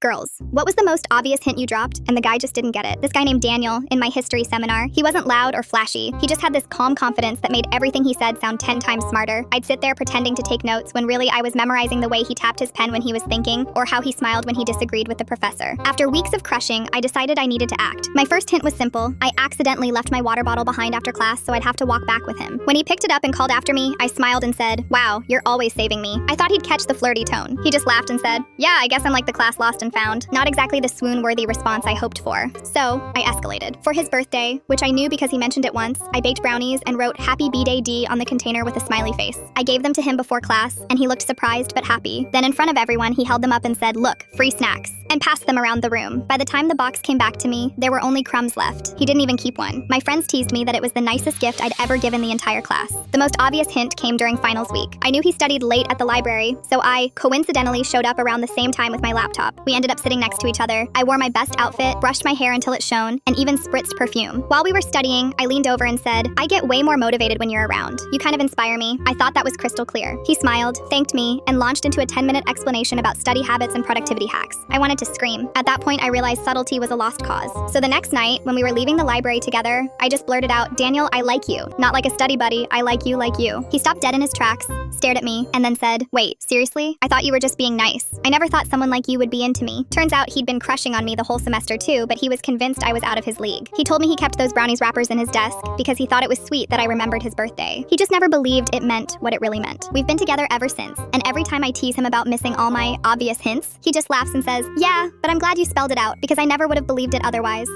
Girls, what was the most obvious hint you dropped and the guy just didn't get it? This guy named Daniel in my history seminar, he wasn't loud or flashy. He just had this calm confidence that made everything he said sound 10 times smarter. I'd sit there pretending to take notes when really I was memorizing the way he tapped his pen when he was thinking or how he smiled when he disagreed with the professor. After weeks of crushing, I decided I needed to act. My first hint was simple. I accidentally left my water bottle behind after class, so I'd have to walk back with him. When he picked it up and called after me, I smiled and said, "Wow, you're always saving me." I thought he'd catch the flirty tone. He just laughed and said, "Yeah, I guess I'm like the class lost and found." Not exactly the swoon-worthy response I hoped for. So, I escalated. For his birthday, which I knew because he mentioned it once, I baked brownies and wrote "Happy B-Day D" on the container with a smiley face. I gave them to him before class, and he looked surprised but happy. Then in front of everyone, he held them up and said, "Look, free snacks," and passed them around the room. By the time the box came back to me, there were only crumbs left. He didn't even keep one. My friends teased me that it was the nicest gift I'd ever given the entire class. The most obvious hint came during finals week. I knew he studied late at the library, so I coincidentally showed up around the same time with my laptop. We ended up sitting next to each other. I wore my best outfit, brushed my hair until it shone, and even spritzed perfume. While we were studying, I leaned over and said, "I get way more motivated when you're around. You kind of inspire me." I thought that was crystal clear. He smiled, thanked me, and launched into a 10-minute explanation about study habits and productivity hacks. I wanted to scream. At that point, I realized subtlety was a lost cause. So the next night, when we were leaving the library together, I just blurted out, "Daniel, I like you. Not like a study buddy, I like you like you." He stopped dead in his tracks, stared at me, and then said, "Wait, seriously? I thought you were just being nice. I never thought someone like you would be into me." Turns out he'd been crushing on me the whole semester too, but he was convinced I was out of his league. He told me he kept those brownies wrappers in his desk because he thought it was sweet that I remembered his birthday. He just never believed it meant what it really meant. We've been together ever since, and every time I tease him about missing all my obvious hints, he just laughs and says, "Yeah, but I'm glad you spelled it out because I never would have believed it otherwise."